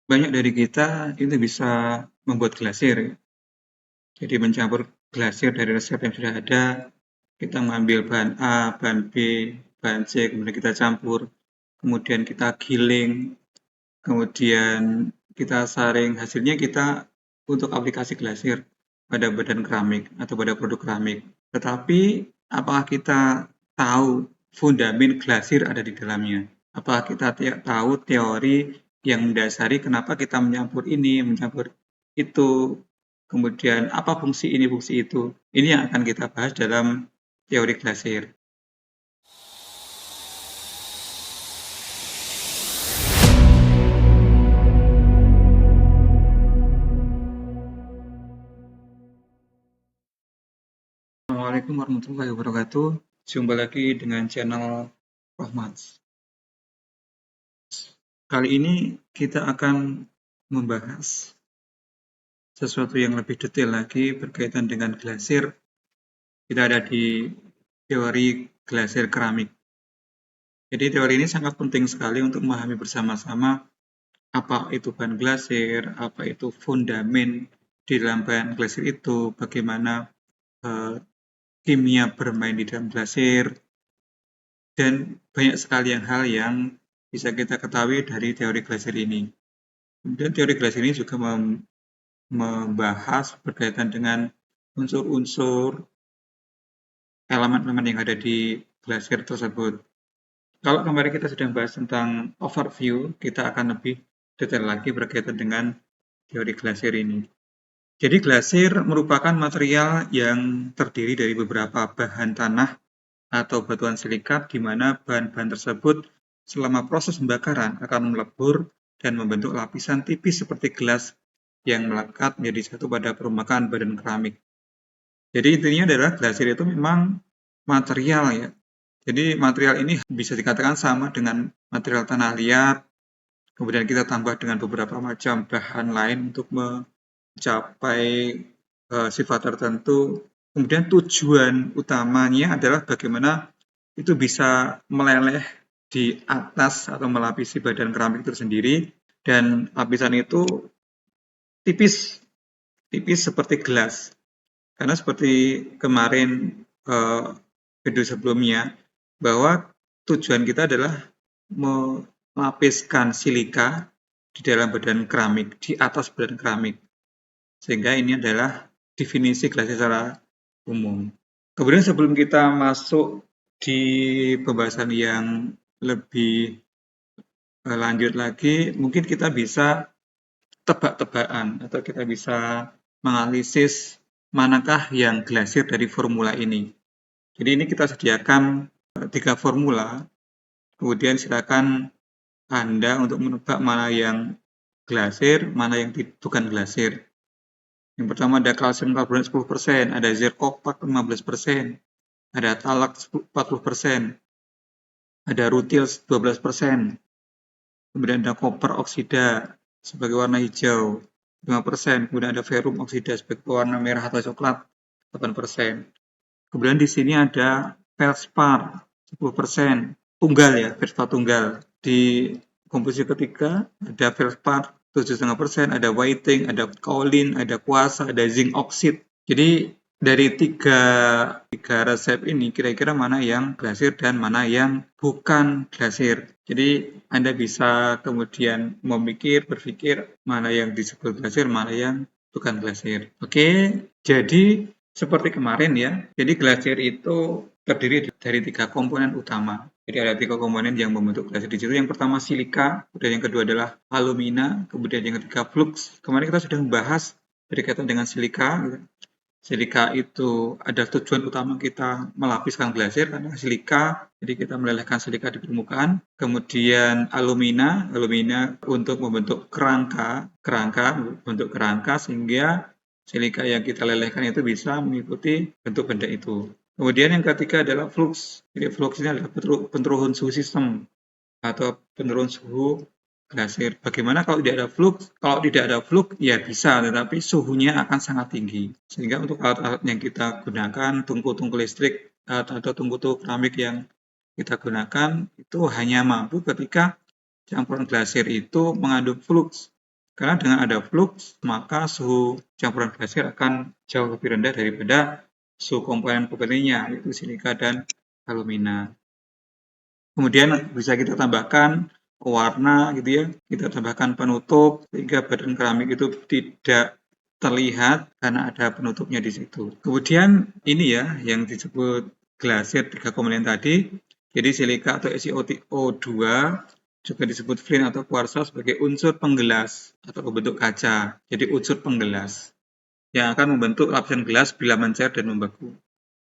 Banyak dari kita itu bisa membuat glasir, ya. Jadi mencampur glasir dari resep yang sudah ada, kita mengambil bahan A, bahan B, bahan C, kemudian kita campur, kemudian kita giling, kemudian kita saring, hasilnya kita untuk aplikasi glasir pada badan keramik atau pada produk keramik. Tetapi apakah kita tahu fundamen glasir ada di dalamnya? Apakah kita tahu teori yang mendasari kenapa kita mencampur ini, mencampur itu, kemudian apa fungsi ini, fungsi itu? Ini yang akan kita bahas dalam teori glasir. Assalamualaikum warahmatullahi wabarakatuh. Jumpa lagi dengan channel Rohmats. Kali ini kita akan membahas sesuatu yang lebih detail lagi berkaitan dengan glasir. Kita ada di teori glasir keramik. Jadi teori ini sangat penting sekali untuk memahami bersama-sama apa itu bahan glasir, apa itu fundamen di dalam bahan glasir itu, bagaimana eh, kimia bermain di dalam glasir, dan banyak sekali hal yang bisa kita ketahui dari teori glasir ini. Kemudian teori glasir ini juga membahas berkaitan dengan unsur-unsur elemen-elemen yang ada di glasir tersebut. Kalau kemarin kita sudah bahas tentang overview, kita akan lebih detail lagi berkaitan dengan teori glasir ini. Jadi glasir merupakan material yang terdiri dari beberapa bahan tanah atau batuan silikat di mana bahan-bahan tersebut selama proses pembakaran akan melebur dan membentuk lapisan tipis seperti gelas yang melekat menjadi satu pada permukaan badan keramik. Jadi intinya adalah glasir itu memang material, ya. Jadi material ini bisa dikatakan sama dengan material tanah liat, kemudian kita tambah dengan beberapa macam bahan lain untuk mencapai sifat tertentu. Kemudian tujuan utamanya adalah bagaimana itu bisa meleleh di atas atau melapisi badan keramik itu sendiri, dan lapisan itu tipis, tipis seperti gelas. Karena seperti kemarin video sebelumnya, bahwa tujuan kita adalah melapiskan silika di dalam badan keramik, di atas badan keramik. Sehingga ini adalah definisi glasir secara umum. Kemudian sebelum kita masuk di pembahasan yang lebih lanjut lagi, mungkin kita bisa tebak-tebakan atau kita bisa menganalisis manakah yang glasir dari formula ini. Jadi ini kita sediakan 3 formula, kemudian silakan Anda untuk menebak mana yang glasir, mana yang bukan glasir. Yang pertama ada kalsium karbonat 10%, ada zirkopak 15%, ada talak 40%, ada rutil 12%, kemudian ada koper oksida sebagai warna hijau 5%, kemudian ada ferum oksida sebagai warna merah atau coklat 8%. Kemudian di sini ada feldspar 10%, tunggal, ya, feldspar tunggal. Di komposisi ketiga ada feldspar 7,5%, ada whiting, ada kaolin, ada kuasa, ada zinc oxide. Jadi dari tiga resep ini kira-kira mana yang glasir dan mana yang bukan glasir. Jadi Anda bisa kemudian berpikir mana yang disebut glasir, mana yang bukan glasir. Oke, jadi seperti kemarin, ya. Jadi glasir itu terdiri dari 3 komponen utama. Jadi ada 3 komponen yang membentuk glasir di situ. Yang pertama silika, kemudian yang kedua adalah alumina, kemudian yang ketiga flux. Kemarin kita sudah membahas berkaitan dengan silika. Silika itu ada tujuan utama kita melapiskan glasir karena silika, jadi kita melelehkan silika di permukaan. Kemudian alumina untuk membentuk kerangka sehingga silika yang kita lelehkan itu bisa mengikuti bentuk benda itu. Kemudian yang ketiga adalah flux. Jadi flux ini adalah penurunan suhu sistem atau penurunan suhu glasir. Bagaimana kalau tidak ada flux? Kalau tidak ada flux, ya bisa, tetapi suhunya akan sangat tinggi. Sehingga untuk alat-alat yang kita gunakan, tungku-tungku listrik atau tungku-tungku keramik yang kita gunakan, itu hanya mampu ketika campuran glasir itu mengandung flux. Karena dengan ada flux, maka suhu campuran glasir akan jauh lebih rendah daripada suhu komponen-komponennya, yaitu silika dan alumina. Kemudian bisa kita tambahkan warna gitu ya, kita tambahkan penutup sehingga badan keramik itu tidak terlihat karena ada penutupnya di situ. Kemudian ini ya yang disebut glasir 3 komponen tadi, jadi silika atau SiO2 juga disebut flint atau kuarsa sebagai unsur penggelas atau pembentuk kaca. Jadi unsur penggelas yang akan membentuk lapisan gelas bila mencair dan membeku.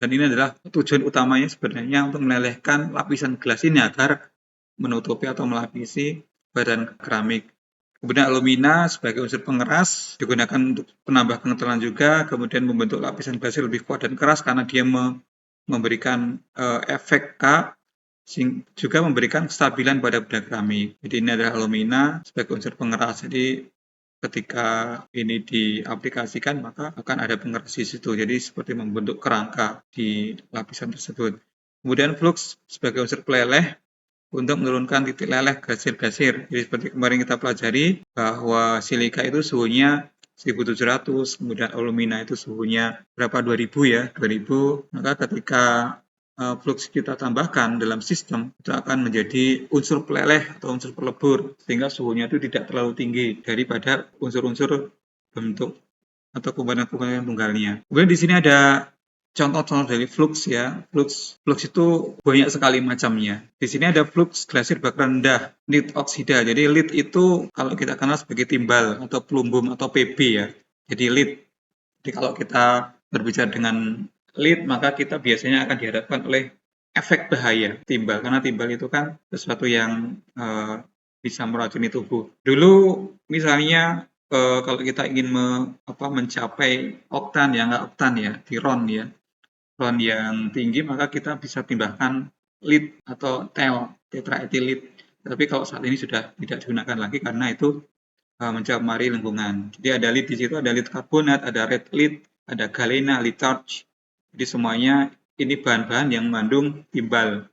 Dan ini adalah tujuan utamanya sebenarnya untuk melelehkan lapisan gelas ini agar menutupi atau melapisi badan keramik. Kemudian alumina sebagai unsur pengeras digunakan untuk penambah kengetelan juga, kemudian membentuk lapisan gelas lebih kuat dan keras karena dia memberikan efek K, juga memberikan kestabilan pada badan keramik. Jadi ini adalah alumina sebagai unsur pengeras. Jadi ketika ini diaplikasikan maka akan ada pengeras di situ. Jadi seperti membentuk kerangka di lapisan tersebut. Kemudian flux sebagai unsur peleleh untuk menurunkan titik leleh gasir-gasir. Jadi seperti kemarin kita pelajari bahwa silika itu suhunya 1700, kemudian alumina itu suhunya berapa 2000 ya, 2000. Maka ketika flux kita tambahkan dalam sistem itu akan menjadi unsur peleleh atau unsur pelebur sehingga suhunya itu tidak terlalu tinggi daripada unsur-unsur bentuk atau komponen-komponen tunggalnya. Kemudian di sini ada contoh-contoh dari flux ya. Flux itu banyak sekali macamnya. Di sini ada flux glasir bakaran rendah, lead oksida. Jadi lead itu kalau kita kenal sebagai timbal atau plumbum atau PB ya. Jadi lead. Jadi kalau kita berbicara dengan lead, maka kita biasanya akan dihadapkan oleh efek bahaya timbal. Karena timbal itu kan sesuatu yang bisa meracuni tubuh. Dulu misalnya kalau kita ingin mencapai oktan ya, nggak oktan ya, di RON ya, RON yang tinggi, maka kita bisa tambahkan lead atau tel, tetraetilit. Tapi kalau saat ini sudah tidak digunakan lagi karena itu mencemari lingkungan. Jadi ada lead di situ, ada lead karbonat, ada red lead, ada galena, litharge. Jadi semuanya ini bahan-bahan yang mengandung timbal.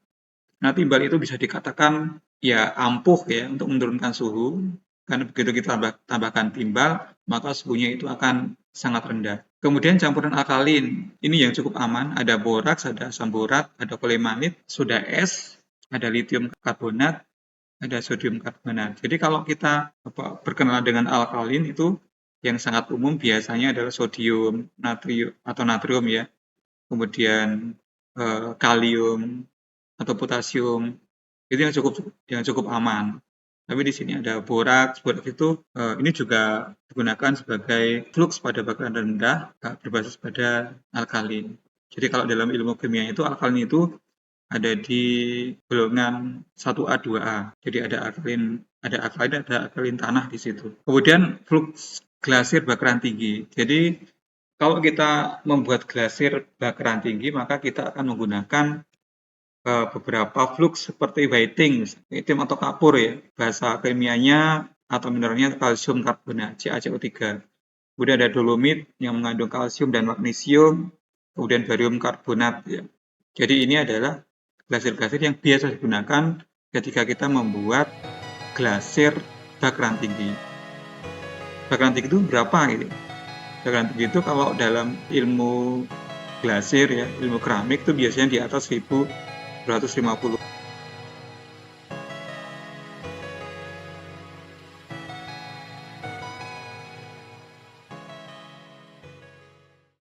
Nah, timbal itu bisa dikatakan ya ampuh ya untuk menurunkan suhu. Karena begitu kita tambahkan timbal, maka suhunya itu akan sangat rendah. Kemudian campuran alkalin, ini yang cukup aman. Ada boraks, ada asam borat, ada polemanit, soda es, ada litium karbonat, ada sodium karbonat. Jadi kalau kita berkenalan dengan alkalin itu yang sangat umum biasanya adalah sodium, natrium atau natrium ya. Kemudian kalium atau potasium itu yang cukup aman. Tapi di sini ada boraks. Boraks itu ini juga digunakan sebagai flux pada bakaran rendah berbasis pada alkalin. Jadi kalau dalam ilmu kimia itu alkalin itu ada di golongan 1A 2A. Jadi ada alkalin tanah di situ. Kemudian flux glasir bakaran tinggi. Jadi kalau kita membuat glasir bakaran tinggi maka kita akan menggunakan beberapa flux seperti whiting atau kapur ya. Bahasa kimianya atau mineralnya kalsium karbonat, CaCO3. Kemudian ada dolomit yang mengandung kalsium dan magnesium, kemudian barium karbonat ya. Jadi ini adalah glasir-glasir yang biasa digunakan ketika kita membuat glasir bakaran tinggi. Bakaran tinggi itu berapa gitu? Bakaran tinggi itu kalau dalam ilmu glasir ya, ilmu keramik itu biasanya di atas 1250